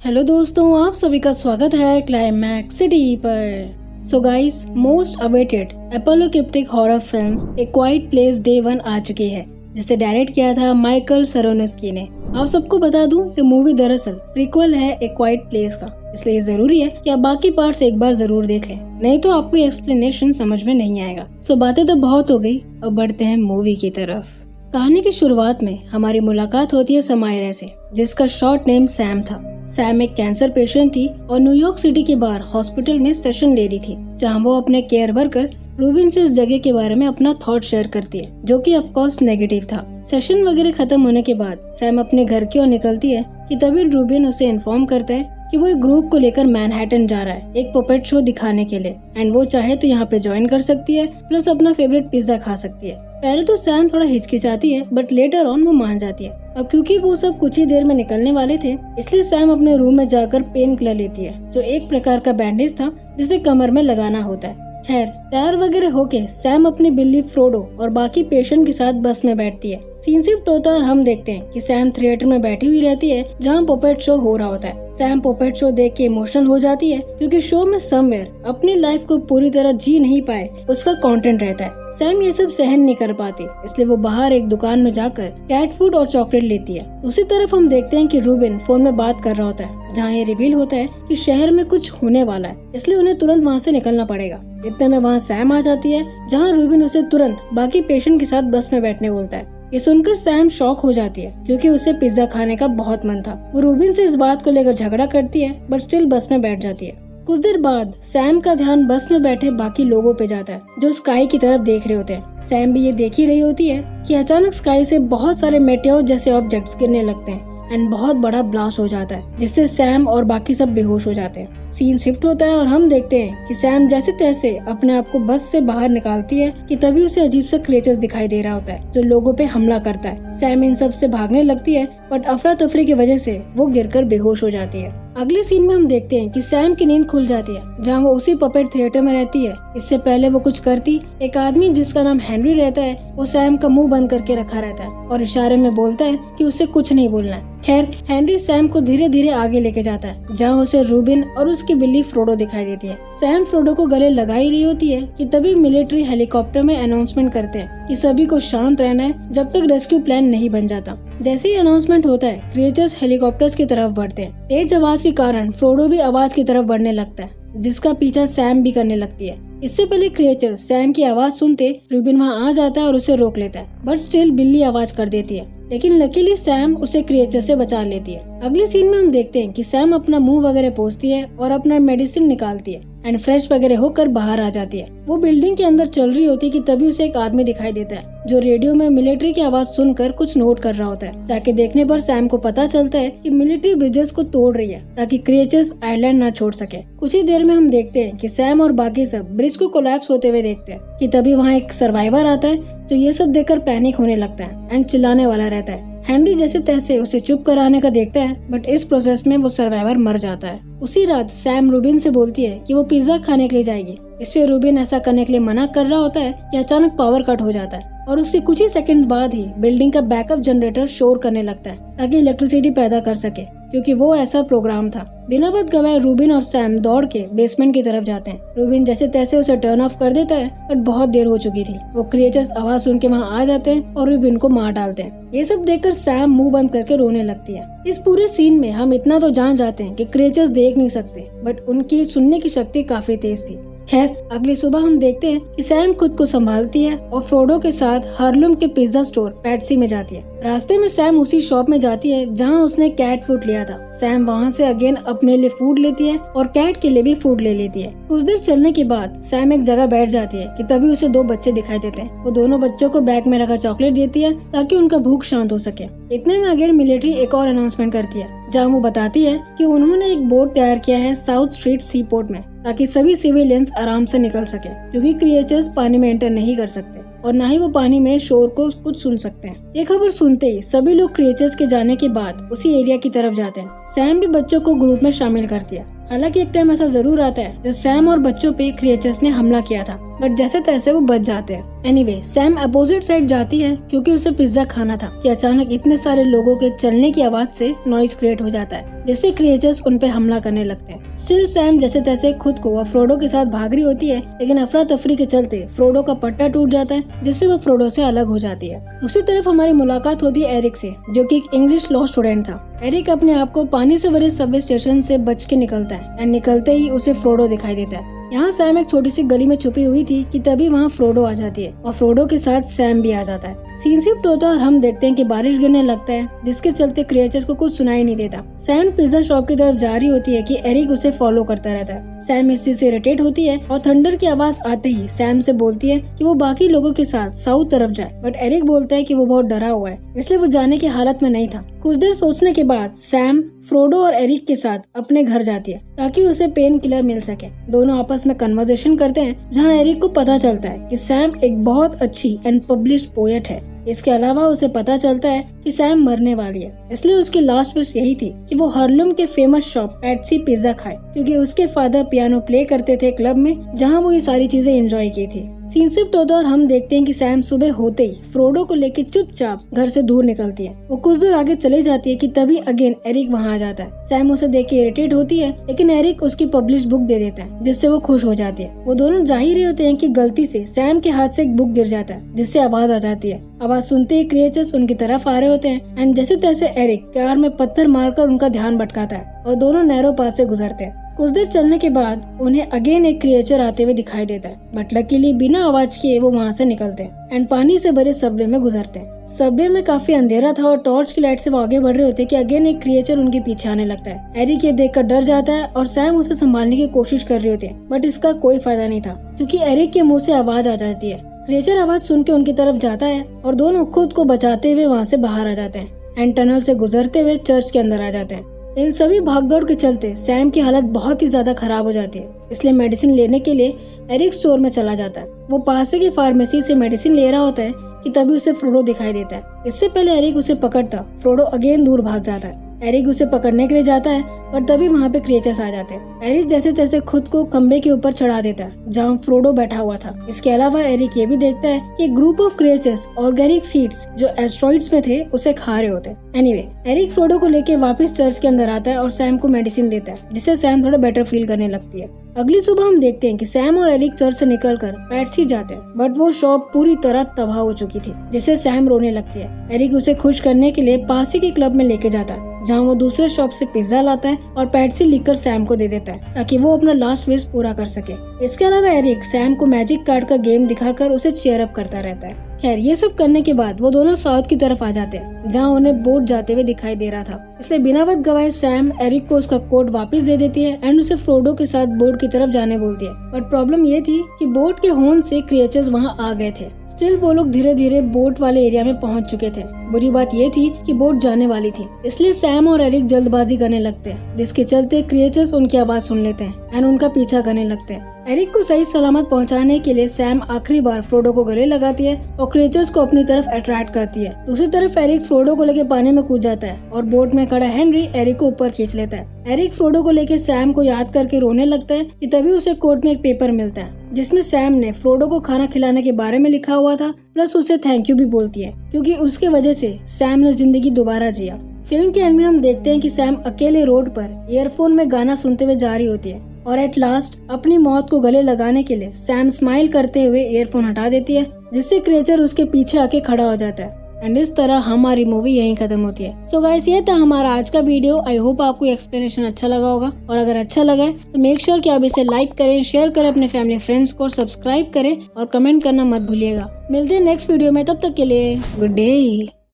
Hello दोस्तों, आप सभी का स्वागत है क्लाइमैक्स सिटी पर। So guys, most awaited apocalyptic horror film a quiet place day 1 आ चुकी है, जिसे डायरेक्ट किया था माइकल सरोनस्की ने। आप सबको बता दूं, ये मूवी दरअसल प्रीक्वल है ए क्वाइट प्लेस का, इसलिए जरूरी है कि आप बाकी पार्ट्स एक बार जरूर देख लें, नहीं तो आपको एक्सप्लेनेशन समझ में नहीं आएगा। सो बातें तो बहुत हो गई, अब बढ़ते हैं मूवी की तरफ। कहानी की शुरुआत में हमारी मुलाकात होती है समायरा से, जिसका शॉर्ट नेम सैम था। सैम एक कैंसर पेशेंट थी और न्यूयॉर्क सिटी के बाहर हॉस्पिटल में सेशन ले रही थी, जहां वो अपने केयर वर्कर रूबिन से इस जगह के बारे में अपना थॉट शेयर करती है, जो कि ऑफ कोर्स नेगेटिव था। सेशन वगैरह खत्म होने के बाद सैम अपने घर की ओर निकलती है कि तभी रूबिन उसे इन्फॉर्म करता है कि वो एक ग्रुप को लेकर मैनहट्टन जा रहा है एक पपेट शो दिखाने के लिए, एंड वो चाहे तो यहाँ पे ज्वाइन कर सकती है, प्लस अपना फेवरेट पिज्जा खा सकती है। पहले तो सैम थोड़ा हिचकिचाती है, बट लेटर ऑन वो मान जाती है। अब क्योंकि वो सब कुछ ही देर में निकलने वाले थे, इसलिए सैम अपने रूम में जाकर पेन किलर लेती है, जो एक प्रकार का बैंडेज था जिसे कमर में लगाना होता है। खैर, तैयार वगैरह होके सैम अपनी बिल्ली फ्रोडो और बाकी पेशेंट के साथ बस में बैठती है। सीन शिफ्ट होता है और हम देखते हैं कि सैम थिएटर में बैठी हुई रहती है, जहां पपेट शो हो रहा होता है। सैम पपेट शो देख के इमोशनल हो जाती है, क्योंकि शो में समवेयर अपनी लाइफ को पूरी तरह जी नहीं पाए उसका कंटेंट रहता है। सैम ये सब सहन नहीं कर पाती, इसलिए वो बाहर एक दुकान में जाकर कैट फूड और चॉकलेट लेती है। उसी तरफ हम देखते हैं कि रूबिन फोन में बात कर रहा होता है, जहाँ ये रिवील होता है कि शहर में कुछ होने वाला है, इसलिए उन्हें तुरंत वहाँ से निकलना पड़ेगा। इतने में वहाँ सैम आ जाती है, जहाँ रूबिन उसे तुरंत बाकी पेशेंट के साथ बस में बैठने बोलता है। ये सुनकर सैम शॉक हो जाती है, क्योंकि उसे पिज्जा खाने का बहुत मन था। वो रूबिन से इस बात को लेकर झगड़ा करती है, बट स्टिल बस में बैठ जाती है। कुछ देर बाद सैम का ध्यान बस में बैठे बाकी लोगों पे जाता है, जो स्काई की तरफ देख रहे होते हैं। सैम भी ये देख ही रही होती है कि अचानक स्काई से बहुत सारे मेटेओर जैसे ऑब्जेक्ट्स गिरने लगते हैं एंड बहुत बड़ा ब्लास्ट हो जाता है, जिससे सैम और बाकी सब बेहोश हो जाते हैं। सीन शिफ्ट होता है और हम देखते हैं कि सैम जैसे तैसे अपने आप को बस से बाहर निकालती है कि तभी उसे अजीब सा क्रिएचर्स दिखाई दे रहा होता है, जो लोगों पे हमला करता है। सैम इन सब से भागने लगती है, बट अफरा तफरी की वजह से वो गिरकर बेहोश हो जाती है। अगले सीन में हम देखते हैं कि सैम की नींद खुल जाती है, जहाँ वो उसी पपेट थिएटर में रहती है। इससे पहले वो कुछ करती, एक आदमी जिसका नाम हेनरी रहता है, वो सैम का मुंह बंद करके रखा रहता है और इशारे में बोलता है कि उसे कुछ नहीं बोलना है। खैर, हेनरी सैम को धीरे धीरे आगे लेके जाता है, जहाँ उसे रूबिन और उसकी बिल्ली फ्रोडो दिखाई देती है। सैम फ्रोडो को गले लगा ही रही होती है कि तभी मिलिट्री हेलीकॉप्टर में अनाउंसमेंट करते हैं कि सभी को शांत रहना है जब तक रेस्क्यू प्लान नहीं बन जाता। जैसे ही अनाउंसमेंट होता है, क्रिएचर्स हेलीकॉप्टर्स की तरफ बढ़ते हैं। तेज आवाज के कारण फ्रोडो भी आवाज की तरफ बढ़ने लगता है, जिसका पीछा सैम भी करने लगती है। इससे पहले क्रिएचर सैम की आवाज सुनते रूबिन वहाँ आ जाता है और उसे रोक लेता है, बट स्टिल बिल्ली आवाज कर देती है, लेकिन लकीली सैम उसे क्रिएचर से बचा लेती है। अगले सीन में हम देखते हैं कि सैम अपना मुंह वगैरह पोंछती है और अपना मेडिसिन निकालती है एंड फ्रेश वगैरह होकर बाहर आ जाती है। वो बिल्डिंग के अंदर चल रही होती है कि तभी उसे एक आदमी दिखाई देता है, जो रेडियो में मिलिट्री की आवाज सुनकर कुछ नोट कर रहा होता है। जाके देखने पर सैम को पता चलता है कि मिलिट्री ब्रिजेस को तोड़ रही है ताकि क्रिएचर्स आइलैंड न छोड़ सके। कुछ ही देर में हम देखते हैं कि सैम और बाकी सब ब्रिज को कोलैप्स होते हुए देखते हैं कि तभी वहाँ एक सर्वाइवर आता है, जो ये सब देखकर पैनिक होने लगता है एंड चिल्लाने वाला रहता है। हेनरी जैसे तैसे उसे चुप कराने का देखता है, बट इस प्रोसेस में वो सर्वाइवर मर जाता है। उसी रात सैम रूबिन से बोलती है कि वो पिज्जा खाने के लिए जाएगी। इसलिए रूबिन ऐसा करने के लिए मना कर रहा होता है कि अचानक पावर कट हो जाता है और उसके कुछ ही सेकंड बाद ही बिल्डिंग का बैकअप जनरेटर शोर करने लगता है ताकि इलेक्ट्रिसिटी पैदा कर सके, क्योंकि वो ऐसा प्रोग्राम था। बिना बात गवाए रूबिन और सैम दौड़ के बेसमेंट की तरफ जाते हैं। रूबिन जैसे तैसे उसे टर्न ऑफ कर देता है, बट बहुत देर हो चुकी थी। वो क्रिएचर्स आवाज सुन के वहाँ आ जाते हैं और रूबिन को मार डालते हैं। ये सब देखकर सैम मुंह बंद करके रोने लगती है। इस पूरे सीन में हम इतना तो जान जाते हैं कि क्रिएचर्स देख नहीं सकते, बट उनकी सुनने की शक्ति काफी तेज थी। खैर, अगली सुबह हम देखते हैं कि सैम खुद को संभालती है और फ्रोडो के साथ हार्लम के पिज्जा स्टोर पैट्सी में जाती है। रास्ते में सैम उसी शॉप में जाती है जहां उसने कैट फूड लिया था। सैम वहां से अगेन अपने लिए फूड लेती है और कैट के लिए भी फूड ले लेती है। कुछ देर चलने के बाद सैम एक जगह बैठ जाती है कि तभी उसे 2 बच्चे दिखाई देते हैं। वो दोनों बच्चों को बैग में रखा चॉकलेट देती है ताकि उनका भूख शांत हो सके। इतने में अगेन मिलिट्री एक और अनाउंसमेंट करती है, जहाँ वो बताती है कि उन्होंने एक बोट तैयार किया है साउथ स्ट्रीट सी पोर्ट में, ताकि सभी सिविलियंस आराम से निकल सके, क्योंकि क्रिएचर्स पानी में एंटर नहीं कर सकते और न ही वो पानी में शोर को कुछ सुन सकते हैं। ये खबर सुनते ही सभी लोग क्रिएचर्स के जाने के बाद उसी एरिया की तरफ जाते हैं। सैम भी बच्चों को ग्रुप में शामिल करती है। हालांकि एक टाइम ऐसा जरूर आता है जब सैम और बच्चों पे क्रिएचर्स ने हमला किया था, बट जैसे तैसे वो बच जाते हैं। एनीवे, सैम अपोजिट साइड जाती है क्योंकि उसे पिज्जा खाना था कि अचानक इतने सारे लोगों के चलने की आवाज से नॉइज क्रिएट हो जाता है, जिससे क्रिएचर्स उन पे हमला करने लगते हैं। स्टिल सैम जैसे तैसे खुद को और फ्रोडो के साथ भाग रही होती है, लेकिन अफरा तफरी के चलते फ्रोडो का पट्टा टूट जाता है, जिससे वो फ्रोडो से अलग हो जाती है। दूसरी तरफ हमारी मुलाकात होती है एरिक से, जो कि एक इंग्लिश लॉ स्टूडेंट था। एरिक अपने आप को पानी से भरे सबवे स्टेशन से बच के निकलता है एंड निकलते ही उसे फ्रोडो दिखाई देता है। यहाँ सैम एक छोटी सी गली में छुपी हुई थी कि तभी वहाँ फ्रोडो आ जाती है और फ्रोडो के साथ सैम भी आ जाता है। सीन शिफ्ट होता है और हम देखते हैं कि बारिश गिरने लगता है, जिसके चलते क्रिएचर्स को कुछ सुनाई नहीं देता। सैम पिज्जा शॉप की तरफ जा रही होती है कि एरिक उसे फॉलो करता रहता है। सैम इस चीज से इरिटेट होती है और थंडर की आवाज आते ही सैम से बोलती है कि वो बाकी लोगों के साथ साउथ तरफ जाए, बट एरिक बोलता है कि वो बहुत डरा हुआ है, इसलिए वो जाने की हालत में नहीं था। कुछ देर सोचने के बाद सैम फ्रोडो और एरिक के साथ अपने घर जाती है ताकि उसे पेन किलर मिल सके। दोनों आपस में कन्वर्सेशन करते हैं, जहां एरिक को पता चलता है कि सैम एक बहुत अच्छी एंड पब्लिश्ड पोएट है। इसके अलावा उसे पता चलता है कि सैम मरने वाली है, इसलिए उसकी लास्ट विश यही थी कि वो हार्लेम के फेमस शॉप पैट्सी पिज्जा खाए, क्योंकि उसके फादर पियानो प्ले करते थे क्लब में, जहां वो ये सारी चीजें एंजॉय की थी। सीन शिफ्ट होता है और हम देखते हैं कि सैम सुबह होते ही फ्रोडो को लेकर चुपचाप घर से दूर निकलती है। वो कुछ दूर आगे चली जाती है कि तभी अगेन एरिक वहाँ आ जाता है। सैम उसे देख के इरिटेट होती है, लेकिन एरिक उसकी पब्लिश बुक दे देता है, जिससे वो खुश हो जाती है। वो दोनों जा ही रहे होते हैं कि गलती से सैम के हाथ से एक बुक गिर जाता है, जिससे आवाज आ जाती है। आवाज सुनते ही क्रिएचर्स उनकी तरफ आ रहे होते हैं एंड जैसे तैसे एरिक कार में पत्थर मारकर उनका ध्यान भटकाता है और दोनों नैरो पास से गुजरते हैं। कुछ देर चलने के बाद उन्हें अगेन एक क्रिएचर आते हुए दिखाई देता है, बट लकीली बिना आवाज किए वो वहाँ से निकलते हैं एंड पानी से भरे सबवे में गुजरते हैं। सबवे में काफी अंधेरा था और टॉर्च की लाइट से वो आगे बढ़ रहे होते कि अगेन एक क्रिएचर उनके पीछे आने लगता है। एरिक ये देखकर डर जाता है और सैम उसे संभालने की कोशिश कर रही होती है, बट इसका कोई फायदा नहीं था क्योंकि एरिक के मुंह से आवाज आ जाती है। क्रिएचर आवाज सुन के उनकी तरफ जाता है और दोनों खुद को बचाते हुए वहाँ से बाहर आ जाते हैं एंड टनल से गुजरते हुए चर्च के अंदर आ जाते हैं। इन सभी भागदौड़ के चलते सैम की हालत बहुत ही ज्यादा खराब हो जाती है, इसलिए मेडिसिन लेने के लिए एरिक स्टोर में चला जाता है। वो पास की फार्मेसी से मेडिसिन ले रहा होता है कि तभी उसे फ्रोडो दिखाई देता है। इससे पहले एरिक उसे पकड़ता, फ्रोडो अगेन दूर भाग जाता है। एरिक उसे पकड़ने के लिए जाता है और तभी वहाँ पे क्रिएचर्स आ जाते हैं। एरिक जैसे तैसे खुद को खंबे के ऊपर चढ़ा देता है जहाँ फ्रोडो बैठा हुआ था। इसके अलावा एरिक ये भी देखता है कि group of creatures organic seeds जो एस्ट्रॉइड्स में थे उसे खा रहे होते हैं। एनीवे, एरिक फ्रोडो को लेके वापस चर्च के अंदर आता है और सैम को मेडिसिन देता है, जिससे सैम थोड़ा बेटर फील करने लगती है। अगली सुबह हम देखते हैं कि सैम और एरिक चर्च से निकलकर पैट्सी जाते हैं, बट वो शॉप पूरी तरह तबाह हो चुकी थी, जिससे सैम रोने लगती है। एरिक उसे खुश करने के लिए पास ही के क्लब में लेके जाता है, जहाँ वो दूसरे शॉप से पिज्जा लाता है और पैट्सी लिखकर सैम को दे देता है ताकि वो अपना लास्ट विश पूरा कर सके। इसके अलावा एरिक सैम को मैजिक कार्ड का गेम दिखाकर उसे चीयर अप करता रहता है। खैर, ये सब करने के बाद वो दोनों साउथ की तरफ आ जाते हैं, जहाँ उन्हें बोट जाते हुए दिखाई दे रहा था। इसलिए बिना वक्त गवाए सैम एरिक को उसका कोट वापस दे देती है एंड उसे फ्रोडो के साथ बोट की तरफ जाने बोलती है। बट प्रॉब्लम ये थी कि बोट के हॉर्न से क्रिएचर्स वहाँ आ गए थे। स्टिल वो लोग धीरे धीरे बोट वाले एरिया में पहुँच चुके थे। बुरी बात ये थी कि बोट जाने वाली थी, इसलिए सैम और एरिक जल्दबाजी करने लगते हैं, जिसके चलते क्रिएचर्स उनकी आवाज सुन लेते हैं एंड उनका पीछा करने लगते हैं। एरिक को सही सलामत पहुंचाने के लिए सैम आखिरी बार फ्रोडो को गले लगाती है और क्रिएचर्स को अपनी तरफ अट्रैक्ट करती है। दूसरी तरफ एरिक फ्रोडो को लेके पानी में कूद जाता है और बोट में खड़ा हेनरी एरिक को ऊपर खींच लेता है। एरिक फ्रोडो को लेके सैम को याद करके रोने लगता है कि तभी उसे कोर्ट में एक पेपर मिलता है, जिसमें सैम ने फ्रोडो को खाना खिलाने के बारे में लिखा हुआ था, प्लस उसे थैंक यू भी बोलती है क्योंकि उसके वजह से सैम ने जिंदगी दोबारा जिया। फिल्म के एंड में हम देखते हैं कि सैम अकेले रोड पर ईयरफोन में गाना सुनते हुए जा रही होती है और एट लास्ट अपनी मौत को गले लगाने के लिए सैम स्माइल करते हुए ईयरफोन हटा देती है, जिससे क्रिएचर उसके पीछे आके खड़ा हो जाता है एंड इस तरह हमारी मूवी यहीं खत्म होती है। सो गाइस, ये था हमारा आज का वीडियो। आई होप आपको एक्सप्लेनेशन अच्छा लगा होगा, और अगर अच्छा लगा तो मेक श्योर कि आप इसे लाइक करें, शेयर करें अपने फैमिली फ्रेंड्स को, सब्सक्राइब करें और कमेंट करना मत भूलिएगा। मिलते हैं नेक्स्ट वीडियो में, तब तक के लिए गुड डे।